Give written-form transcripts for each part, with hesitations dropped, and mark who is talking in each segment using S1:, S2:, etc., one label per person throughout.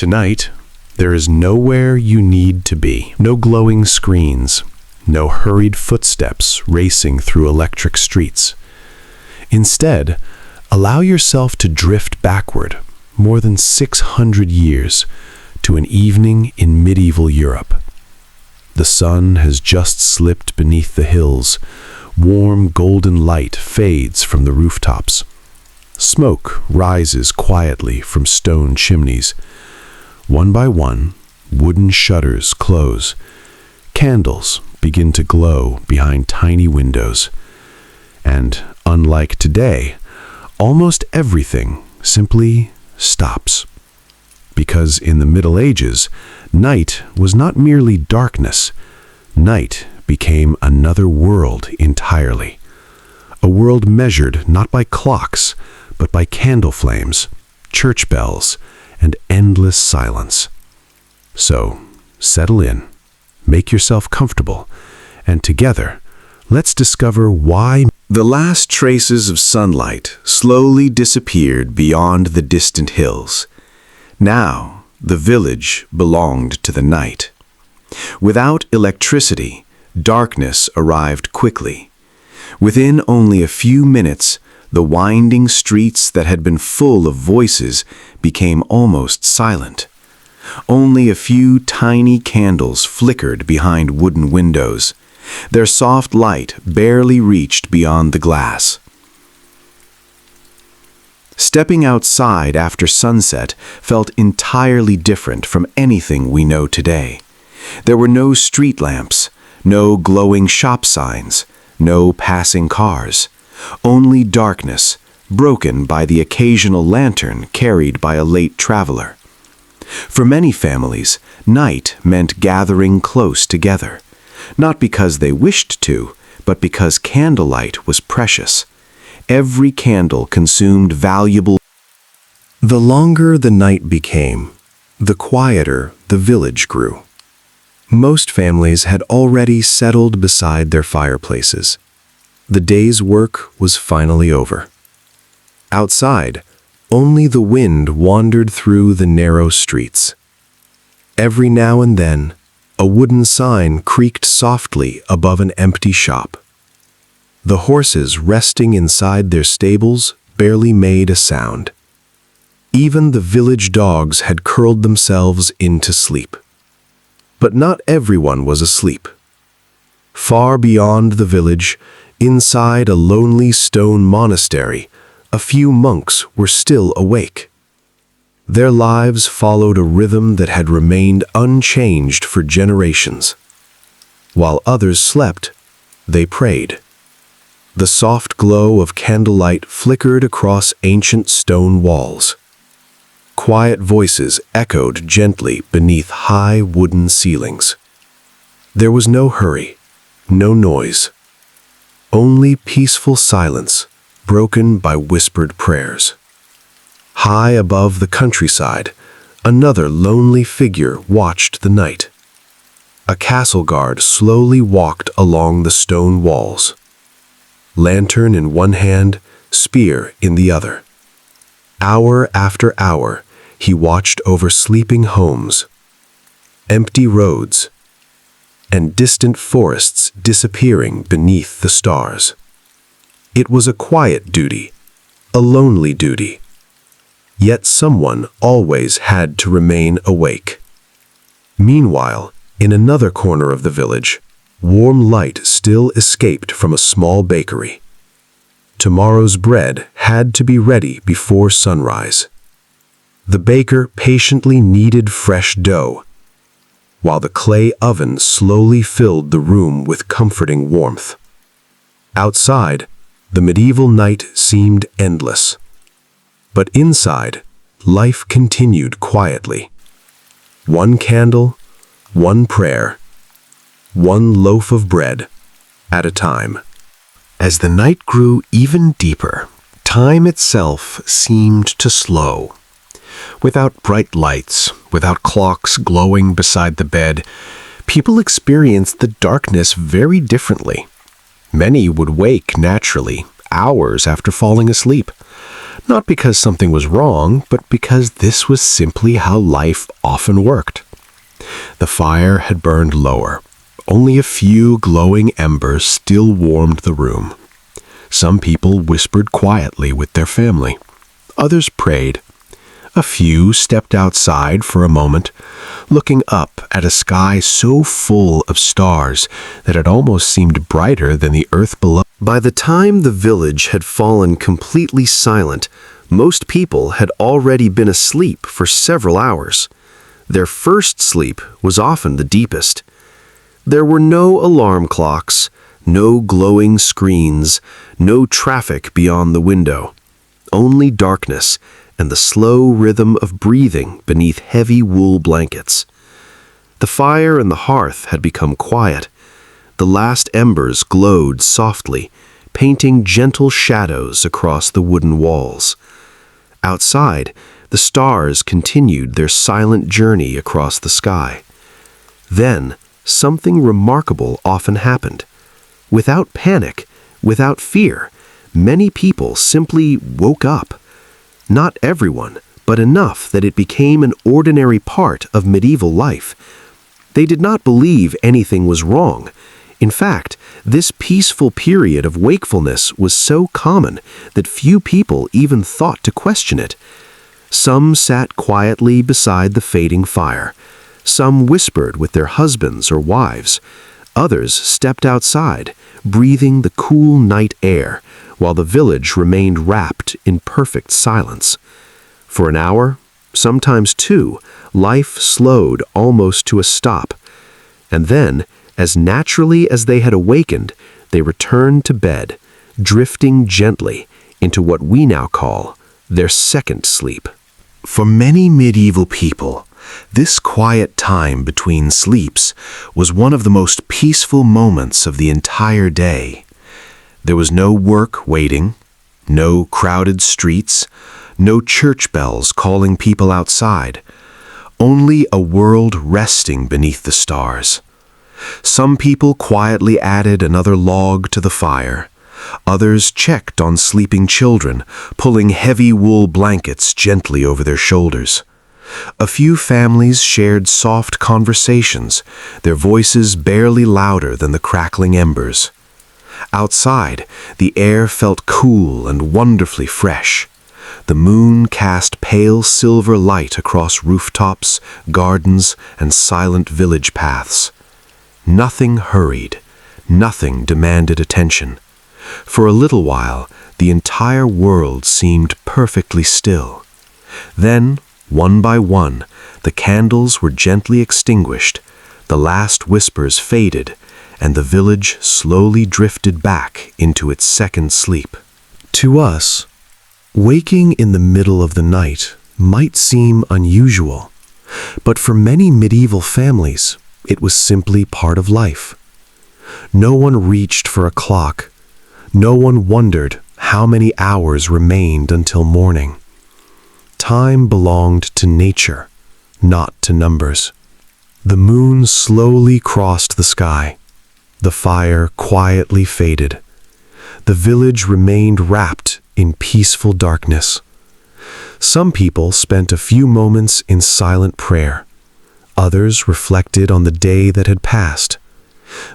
S1: Tonight, there is nowhere you need to be. No glowing screens, no hurried footsteps racing through electric streets. Instead, allow yourself to drift backward more than 600 years to an evening in medieval Europe. The sun has just slipped beneath the hills. Warm golden light fades from the rooftops. Smoke rises quietly from stone chimneys. One by one, wooden shutters close. Candles begin to glow behind tiny windows. And, unlike today, almost everything simply stops. Because in the Middle Ages, night was not merely darkness. Night became another world entirely. A world measured not by clocks, but by candle flames, church bells, and endless silence. So, settle in, make yourself comfortable, and together, let's discover why the last traces of sunlight slowly disappeared beyond the distant hills. Now, the village belonged to the night. Without electricity, darkness arrived quickly. Within only a few minutes, the winding streets that had been full of voices became almost silent. Only a few tiny candles flickered behind wooden windows. Their soft light barely reached beyond the glass. Stepping outside after sunset felt entirely different from anything we know today. There were no street lamps, no glowing shop signs, no passing cars. Only darkness, broken by the occasional lantern carried by a late traveler. For many families, night meant gathering close together, not because they wished to, but because candlelight was precious. Every candle consumed valuable. The longer the night became, the quieter the village grew. Most families had already settled beside their fireplaces. The day's work was finally over. Outside, only the wind wandered through the narrow streets. Every now and then, a wooden sign creaked softly above an empty shop. The horses resting inside their stables barely made a sound. Even the village dogs had curled themselves into sleep. But not everyone was asleep. Far beyond the village, inside a lonely stone monastery, a few monks were still awake. Their lives followed a rhythm that had remained unchanged for generations. While others slept, they prayed. The soft glow of candlelight flickered across ancient stone walls. Quiet voices echoed gently beneath high wooden ceilings. There was no hurry, no noise. Only peaceful silence, broken by whispered prayers. High above the countryside, another lonely figure watched the night. A castle guard slowly walked along the stone walls. Lantern in one hand, spear in the other. Hour after hour, he watched over sleeping homes, empty roads, and distant forests disappearing beneath the stars. It was a quiet duty, a lonely duty. Yet someone always had to remain awake. Meanwhile, in another corner of the village, warm light still escaped from a small bakery. Tomorrow's bread had to be ready before sunrise. The baker patiently kneaded fresh dough, while the clay oven slowly filled the room with comforting warmth. Outside, the medieval night seemed endless. But inside, life continued quietly. One candle, one prayer, one loaf of bread at a time. As the night grew even deeper, time itself seemed to slow. Without bright lights, without clocks glowing beside the bed, people experienced the darkness very differently. Many would wake naturally, hours after falling asleep. Not because something was wrong, but because this was simply how life often worked. The fire had burned lower. Only a few glowing embers still warmed the room. Some people whispered quietly with their family. Others prayed. A few stepped outside for a moment, looking up at a sky so full of stars that it almost seemed brighter than the earth below. By the time the village had fallen completely silent, most people had already been asleep for several hours. Their first sleep was often the deepest. There were no alarm clocks, no glowing screens, no traffic beyond the window. Only darkness and the slow rhythm of breathing beneath heavy wool blankets. The fire and the hearth had become quiet. The last embers glowed softly, painting gentle shadows across the wooden walls. Outside, the stars continued their silent journey across the sky. Then, something remarkable often happened. Without panic, without fear, many people simply woke up. Not everyone, but enough that it became an ordinary part of medieval life. They did not believe anything was wrong. In fact, this peaceful period of wakefulness was so common that few people even thought to question it. Some sat quietly beside the fading fire. Some whispered with their husbands or wives. Others stepped outside, breathing the cool night air, while the village remained wrapped in perfect silence. For an hour, sometimes two, life slowed almost to a stop. And then, as naturally as they had awakened, they returned to bed, drifting gently into what we now call their second sleep. For many medieval people, this quiet time between sleeps was one of the most peaceful moments of the entire day. There was no work waiting, no crowded streets, no church bells calling people outside, only a world resting beneath the stars. Some people quietly added another log to the fire. Others checked on sleeping children, pulling heavy wool blankets gently over their shoulders. A few families shared soft conversations, their voices barely louder than the crackling embers. Outside, the air felt cool and wonderfully fresh. The moon cast pale silver light across rooftops, gardens, and silent village paths. Nothing hurried, nothing demanded attention. For a little while, the entire world seemed perfectly still. Then, one by one, the candles were gently extinguished, the last whispers faded, and the village slowly drifted back into its second sleep. To us, waking in the middle of the night might seem unusual, but for many medieval families, it was simply part of life. No one reached for a clock. No one wondered how many hours remained until morning. Time belonged to nature, not to numbers. The moon slowly crossed the sky. The fire quietly faded. The village remained wrapped in peaceful darkness. Some people spent a few moments in silent prayer. Others reflected on the day that had passed.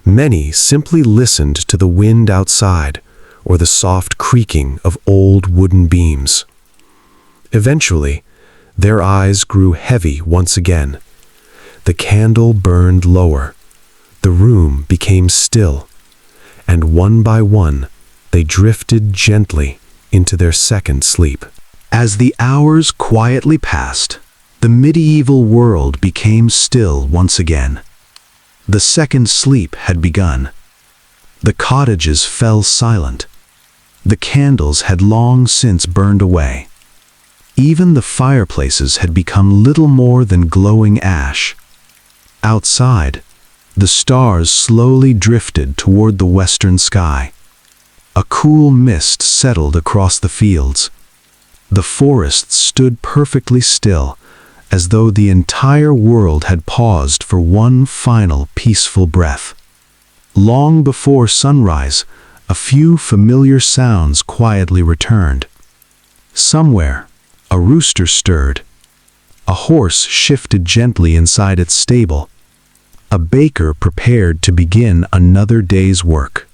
S1: Many simply listened to the wind outside or the soft creaking of old wooden beams. Eventually, their eyes grew heavy once again. The candle burned lower. The room became still, and one by one, they drifted gently into their second sleep. As the hours quietly passed, the medieval world became still once again. The second sleep had begun. The cottages fell silent. The candles had long since burned away. Even the fireplaces had become little more than glowing ash. Outside, the stars slowly drifted toward the western sky. A cool mist settled across the fields. The forests stood perfectly still, as though the entire world had paused for one final peaceful breath. Long before sunrise, a few familiar sounds quietly returned.
S2: Somewhere, a rooster stirred. A horse shifted gently inside its stable. A baker prepared to begin another day's work.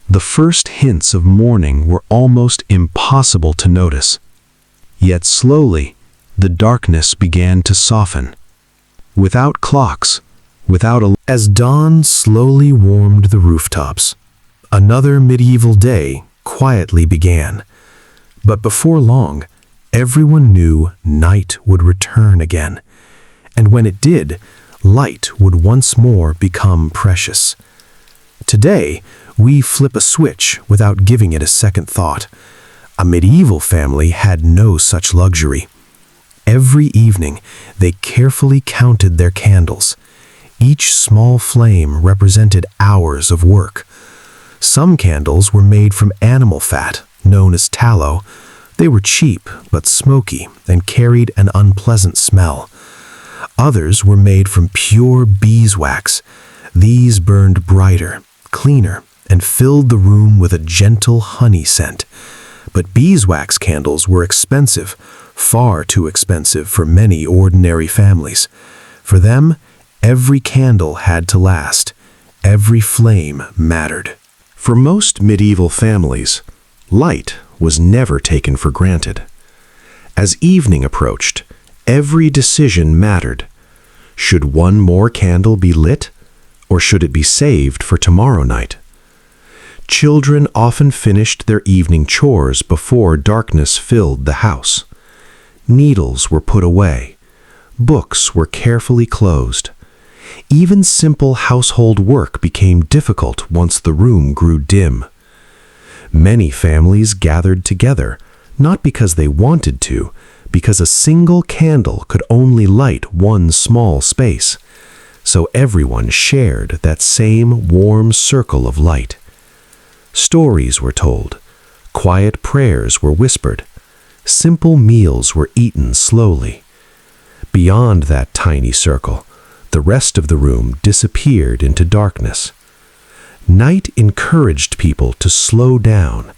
S2: The first hints of morning were almost impossible to notice. Yet slowly, the darkness began to soften. Without clocks, as dawn slowly warmed the rooftops, another medieval day quietly began. But before long, everyone knew night would return again. And when it did, light would once more become precious. Today, we flip a switch without giving it a second thought. A medieval family had no such luxury. Every evening, they carefully counted their candles. Each small flame represented hours of work. Some candles were made from animal fat, known as tallow. They were cheap but smoky and carried an unpleasant smell. Others were made from pure beeswax. These burned brighter, cleaner, and filled the room with a gentle honey scent. But beeswax candles were expensive, far too expensive for many ordinary families. For them, every candle had to last. Every flame mattered. For most medieval families, light was never taken for granted. As evening approached, every decision mattered. Should one more candle be lit, or should it be saved for tomorrow night? Children often finished their evening chores before darkness filled the house. Needles were put away. Books were carefully closed. Even simple household work became difficult once the room grew dim. Many families gathered together, not because they wanted to, because a single candle could only light one small space. So everyone shared that same warm circle of light. Stories were told. Quiet prayers were whispered. Simple meals were eaten slowly. Beyond that tiny circle, the rest of the room disappeared into darkness. Night encouraged people to slow down,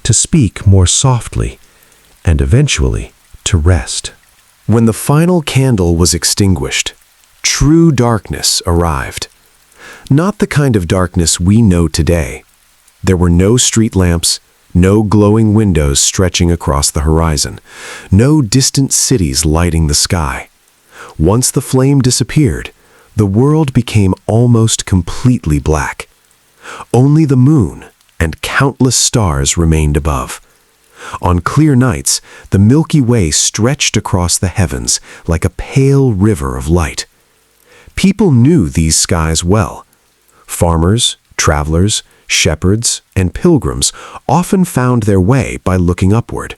S2: to speak more softly, and eventually to rest. When the final candle was extinguished, true darkness arrived. Not the kind of darkness we know today. There were no street lamps, no glowing windows stretching across the horizon, no distant cities lighting the sky. Once the flame disappeared, the world became almost completely black. Only the moon and countless stars remained above. On clear nights, the Milky Way stretched across the heavens like a pale river of light. People knew these skies well. Farmers, travelers, shepherds, and pilgrims often found their way by looking upward.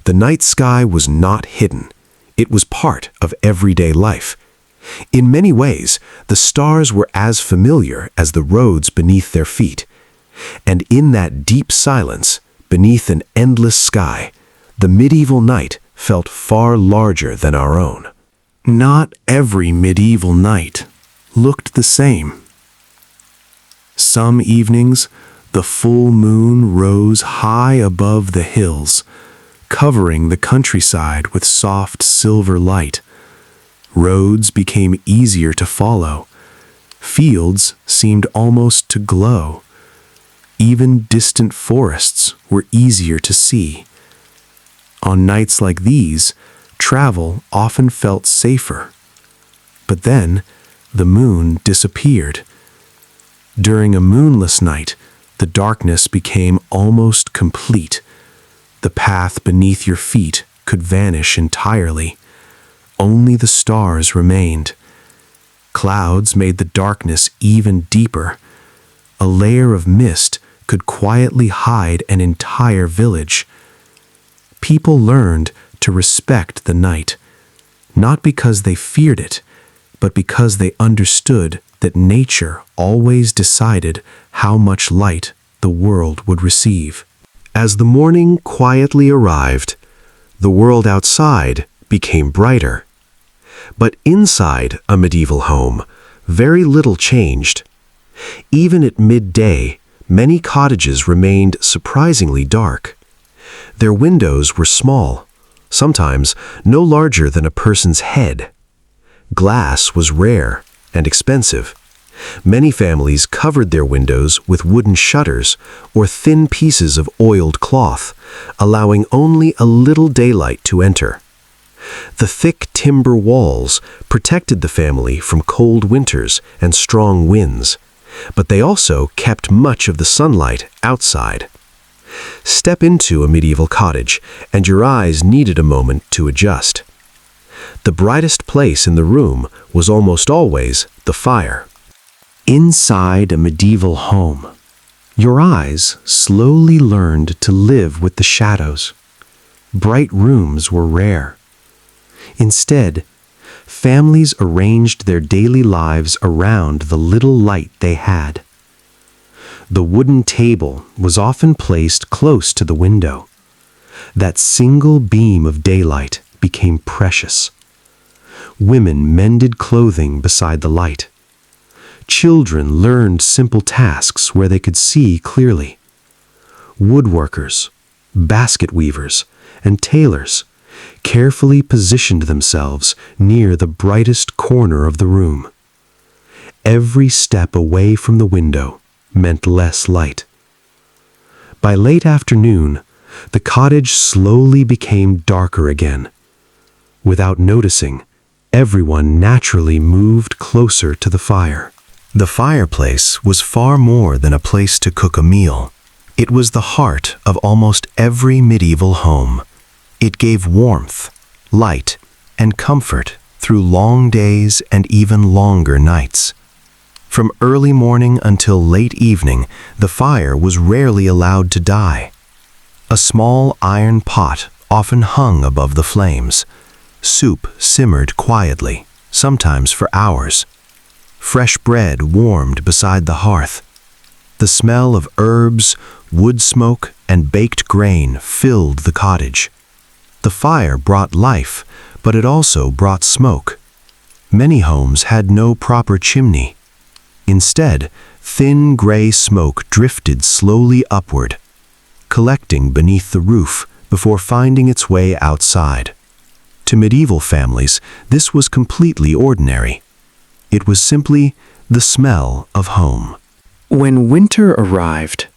S2: The night sky was not hidden. It was part of everyday life. In many ways, the stars were as familiar as the roads beneath their feet. And in that deep silence, beneath an endless sky, the medieval night felt far larger than our own. Not every medieval night looked the same. Some evenings, the full moon rose high above the hills, covering the countryside with soft silver light. Roads became easier to follow. Fields seemed almost to glow. Even distant forests were easier to see. On nights like these, travel often felt safer. But then, the moon disappeared. During a moonless night, the darkness became almost complete. The path beneath your feet could vanish entirely. Only the stars remained. Clouds made the darkness even deeper. A layer of mist could quietly hide an entire village. People learned to respect the night, not because they feared it, but because they understood that nature always decided how much light the world would receive. As the morning quietly arrived, the world outside became brighter. But inside a medieval home, very little changed. Even at midday, many cottages remained surprisingly dark.
S1: Their windows were small, sometimes no larger than a person's head. Glass was rare and expensive. Many families covered their windows with wooden shutters or thin pieces of oiled cloth, allowing only a little daylight to enter. The thick timber walls protected the family from cold winters and strong winds, but they also kept much of the sunlight outside. Step into a medieval cottage, and your eyes needed a moment to adjust. The brightest place in the room was almost always the fire. Inside a medieval home, your eyes slowly learned to live with the shadows. Bright rooms were rare. Instead, families arranged their daily lives around the little light they had. The wooden table was often placed close to the window. That single beam of daylight became precious. Women mended clothing beside the light. Children learned simple tasks where they could see clearly. Woodworkers, basket weavers, and tailors carefully positioned themselves near the brightest corner of the room. Every step away from the window meant less light. By late afternoon, the cottage slowly became darker again. Without noticing, everyone naturally moved closer to the fire. The fireplace was far more than a place to cook a meal. It was the heart of almost every medieval home. It gave warmth, light, and comfort through long days and even longer nights. From early morning until late evening, the fire was rarely allowed to die. A small iron pot often hung above the flames. Soup simmered quietly, sometimes for hours. Fresh bread warmed beside the hearth. The smell of herbs, wood smoke, and baked grain filled the cottage. The fire brought life, but it also brought smoke. Many homes had no proper chimney. Instead, thin gray smoke drifted slowly upward, collecting beneath the roof before finding its way outside. To medieval families, this was completely ordinary. It was simply the smell of home. When winter arrived,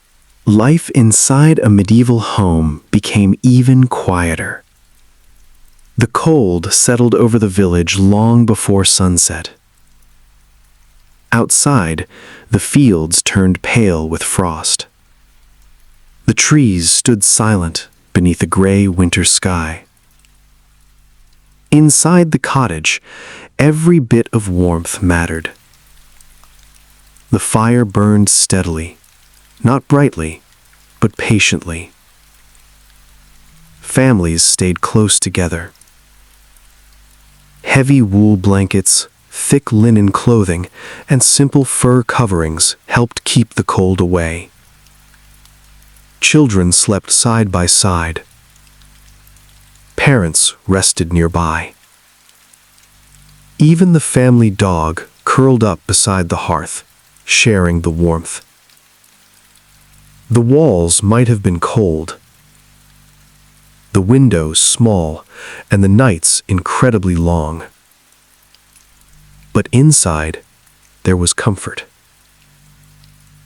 S1: life inside a medieval home became even quieter. The cold settled over the village long before sunset. Outside, the fields turned pale with frost. The trees stood silent beneath a gray winter sky. Inside the cottage, every bit of warmth mattered. The fire burned steadily, not brightly, but patiently. Families stayed close together. Heavy wool blankets, thick linen clothing, and simple fur coverings helped keep the cold away. Children slept side by side. Parents rested nearby. Even the family dog curled up beside the hearth, sharing the warmth. The walls might have been cold, the windows small, and the nights incredibly long. But inside, there was comfort.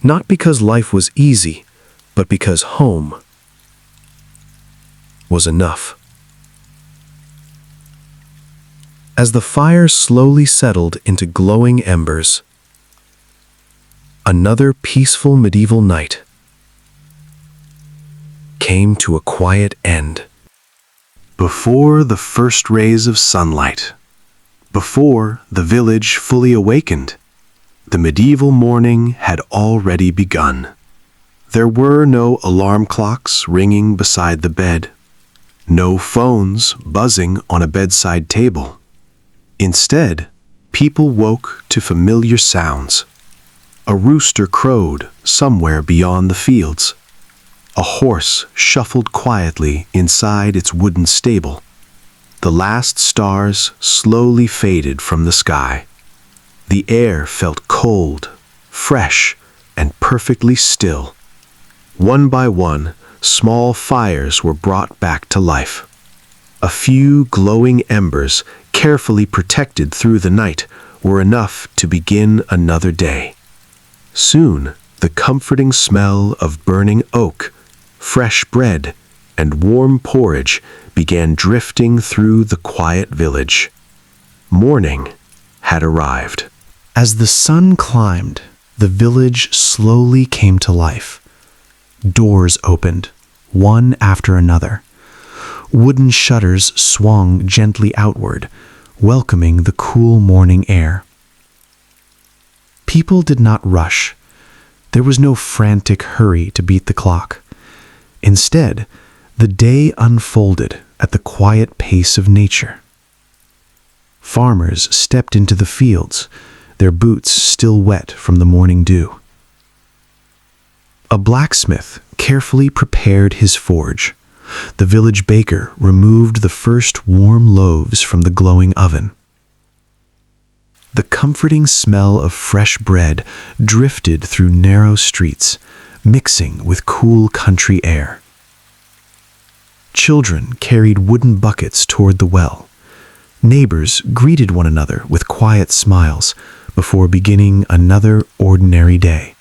S1: Not because life was easy, but because home was enough. As the fire slowly settled into glowing embers, another peaceful medieval night came to a quiet end. Before the first rays of sunlight, before the village fully awakened, the medieval morning had already begun. There were no alarm clocks ringing beside the bed, no phones buzzing on a bedside table. Instead, people woke to familiar sounds. A rooster crowed somewhere beyond the fields. A horse shuffled quietly inside its wooden stable. The last stars slowly faded from the sky. The air felt cold, fresh, and perfectly still. One by one, Small fires were brought back to life. A few glowing embers, carefully protected through the night, were enough to begin another day. Soon, the comforting smell of burning oak, fresh bread, and warm porridge began drifting through the quiet village. Morning had arrived.
S2: As the sun climbed, the village slowly came to life. Doors opened, one after another. Wooden shutters swung gently outward, welcoming the cool morning air. People did not rush. There was no frantic hurry to beat the clock. Instead, the day unfolded at the quiet pace of nature. Farmers stepped into the fields, their boots still wet from the morning dew. A blacksmith carefully prepared his forge. The village baker removed the first warm loaves from the glowing oven. The comforting smell of fresh bread drifted through narrow streets, mixing with cool country air. Children carried wooden buckets toward the well. Neighbors greeted one another with quiet smiles before beginning another ordinary day.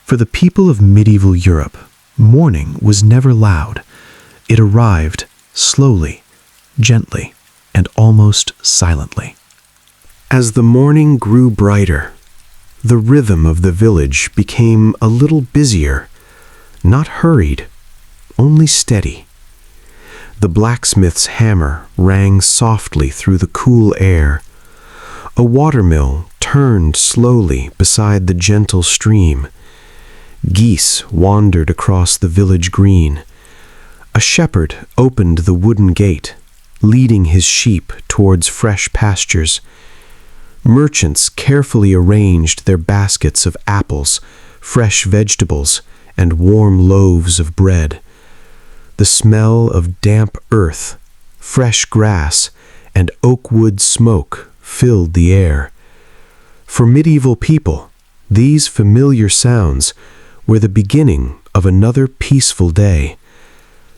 S2: For the people of medieval Europe, morning was never loud. It arrived slowly, gently, and almost silently. As the morning grew brighter, the rhythm of the village became a little busier, not hurried, only steady. The blacksmith's hammer rang softly through the cool air. A watermill turned slowly beside the gentle stream. Geese wandered across the village green. A shepherd opened the wooden gate, leading his sheep towards fresh pastures. Merchants carefully arranged their baskets of apples, fresh vegetables, and warm loaves of bread. The smell of damp earth, fresh grass, and oak wood smoke filled the air. For medieval people, these familiar sounds were the beginning of another peaceful day.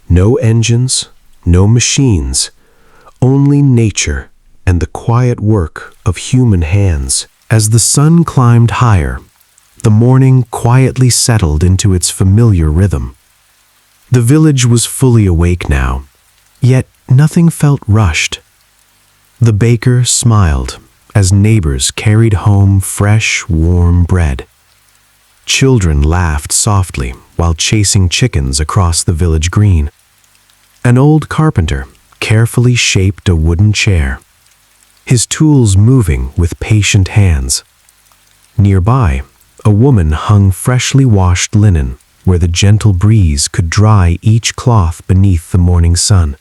S2: No engines, no machines, only nature and the quiet work of human hands. As the sun climbed higher, the morning quietly settled into its familiar rhythm. The village was fully awake now, yet nothing felt rushed. The baker smiled as neighbors carried home fresh, warm bread. Children laughed softly while chasing chickens across the village green. An old carpenter carefully shaped a wooden chair, his tools moving with patient hands. Nearby, a woman hung freshly washed linen where the gentle breeze could dry each cloth beneath the morning sun.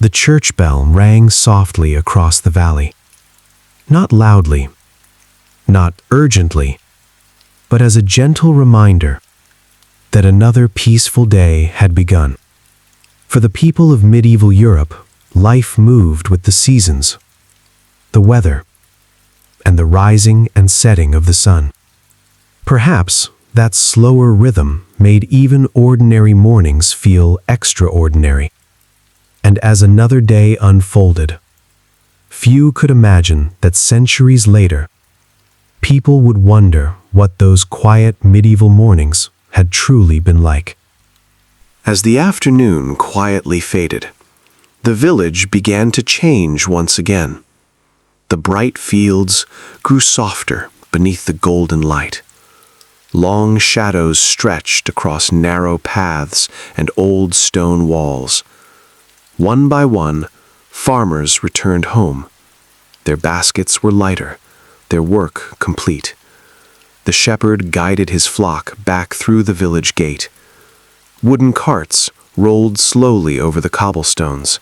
S2: The church bell rang softly across the valley. Not loudly, not urgently, but as a gentle reminder that another peaceful day had begun. For the people of medieval Europe, life moved with the seasons, the weather, and the rising and setting of the sun. Perhaps that slower rhythm made even ordinary mornings feel extraordinary. And as another day unfolded, few could imagine that centuries later, people would wonder what those quiet medieval mornings had truly been like.
S1: As the afternoon quietly faded, the village began to change once again. The bright fields grew softer beneath the golden light. Long shadows stretched across narrow paths and old stone walls. One by one, farmers returned home. Their baskets were lighter, their work complete. The shepherd guided his flock back through the village gate. Wooden carts rolled slowly over the cobblestones.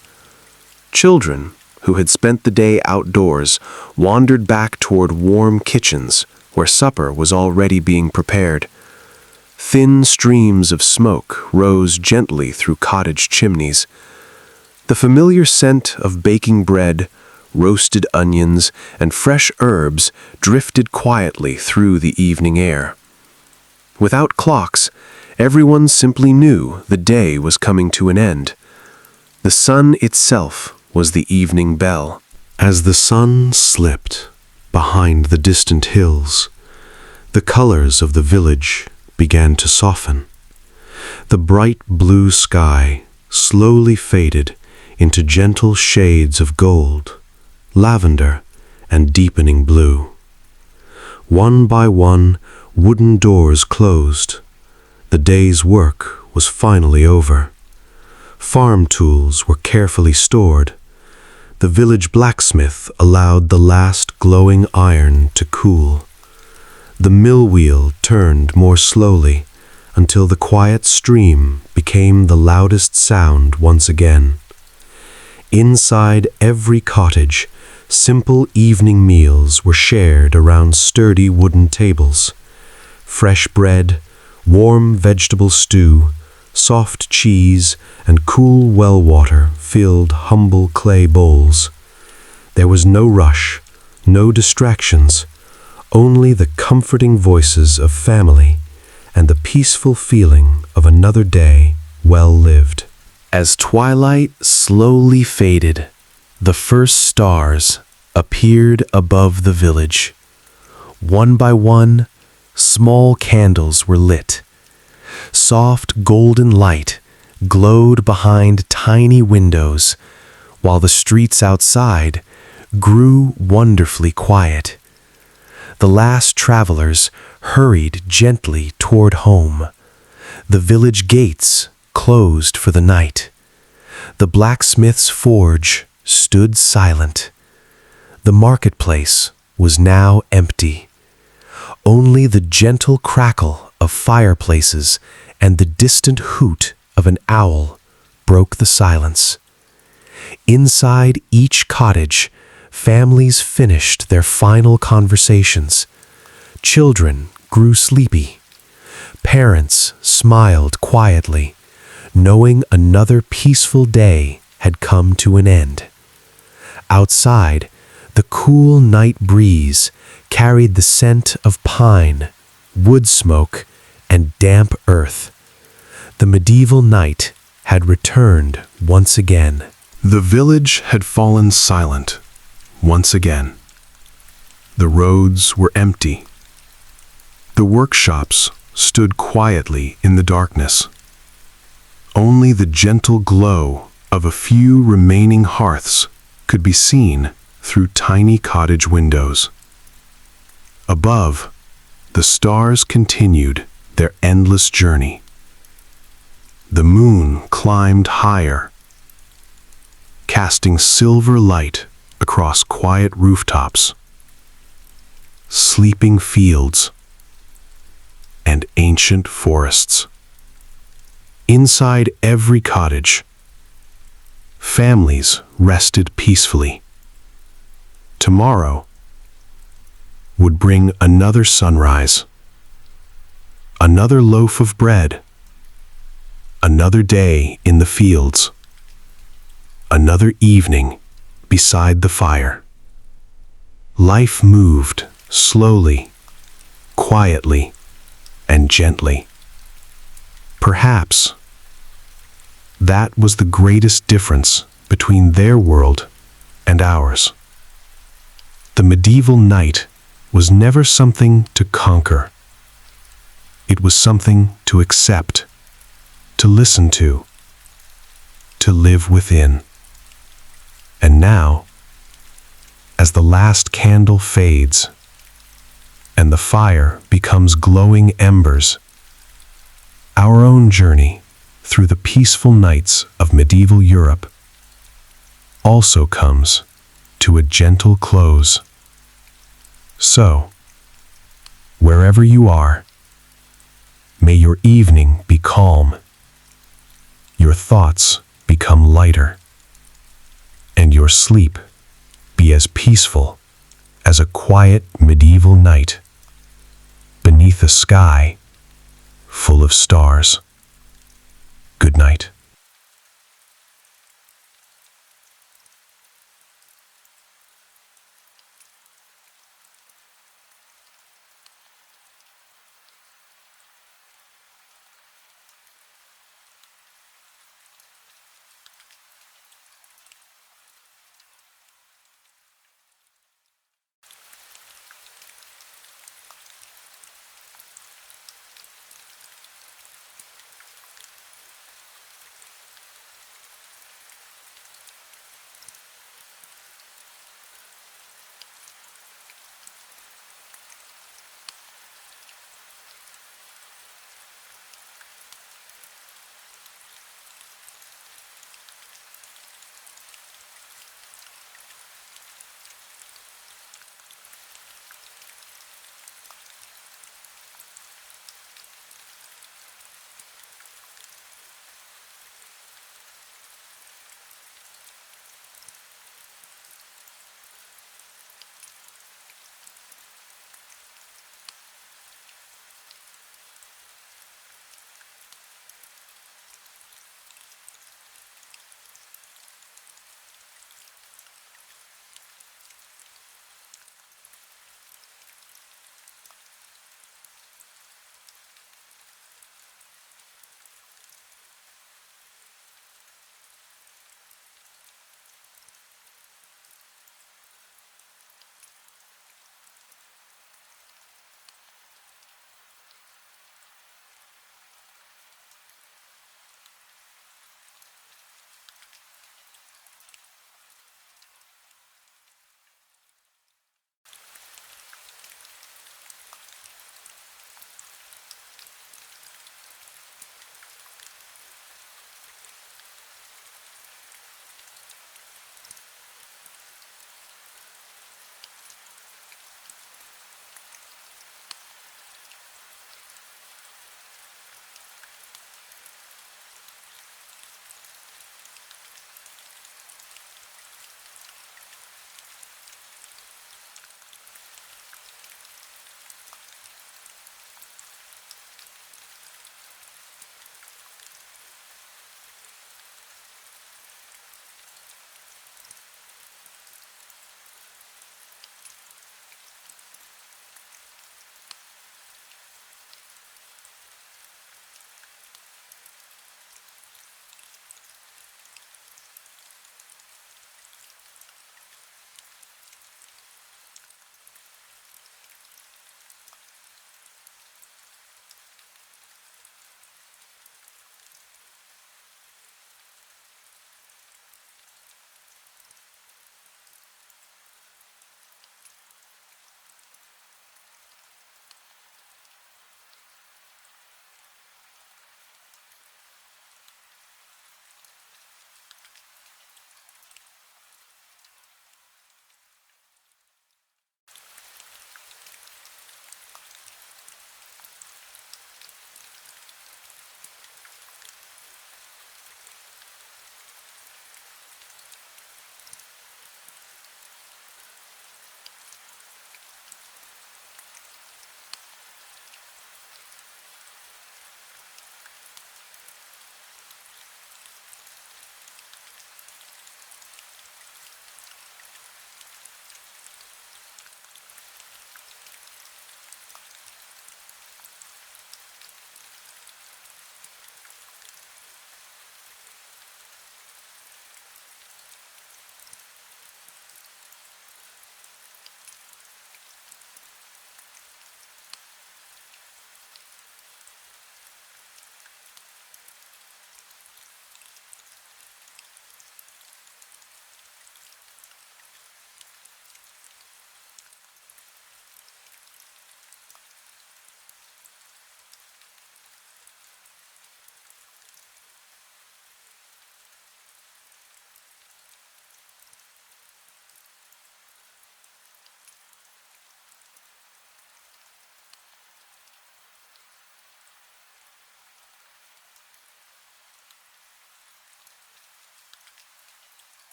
S1: Children, who had spent the day outdoors, wandered back toward warm kitchens where supper was already being prepared. Thin streams of smoke rose gently through cottage chimneys. The familiar scent of baking bread, roasted onions, and fresh herbs drifted quietly through the evening air. Without clocks, Everyone simply knew the day was coming to an end. The sun itself was the evening bell.
S2: As the sun slipped behind the distant hills, the colors of the village began to soften. The bright blue sky slowly faded into gentle shades of gold, lavender, and deepening blue. One by one, wooden doors closed. The day's work was finally over. Farm tools were carefully stored. The village blacksmith allowed the last glowing iron to cool. The mill wheel turned more slowly until the quiet stream became the loudest sound once again. Inside every cottage, simple evening meals were shared around sturdy wooden tables. Fresh bread, warm vegetable stew, soft cheese, and cool well water filled humble clay bowls. There was no rush, no distractions, only the comforting voices of family and the peaceful feeling of another day well lived.
S1: As twilight slowly faded, the first stars appeared above the village. One by one, small candles were lit. Soft golden light glowed behind tiny windows, while the streets outside grew wonderfully quiet. The last travelers hurried gently toward home. The village gates closed for the night. The blacksmith's forge stood silent. The marketplace was now empty. Only the gentle crackle of fireplaces and the distant hoot of an owl broke the silence. Inside each cottage, families finished their final conversations. Children grew sleepy. Parents smiled quietly, knowing another peaceful day had come to an end. Outside, the cool night breeze carried the scent of pine, wood smoke, and damp earth. The medieval night had returned once again.
S2: The village had fallen silent once again. The roads were empty. The workshops stood quietly in the darkness. Only the gentle glow of a few remaining hearths could be seen through tiny cottage windows. Above, the stars continued their endless journey. The moon climbed higher, casting silver light across quiet rooftops, sleeping fields, and ancient forests. Inside every cottage, families rested peacefully. Tomorrow would bring another sunrise, another loaf of bread, another day in the fields, another evening beside the fire. Life moved slowly, quietly, and gently. Perhaps that was the greatest difference between their world and ours. The medieval night was never something to conquer. It was something to accept, to listen to live within. And now, as the last candle fades and the fire becomes glowing embers, our own journey through the peaceful nights of medieval Europe also comes to a gentle close. So, wherever you are, may your evening be calm, your thoughts become lighter, and your sleep be as peaceful as a quiet medieval night beneath a sky full of stars. Good night.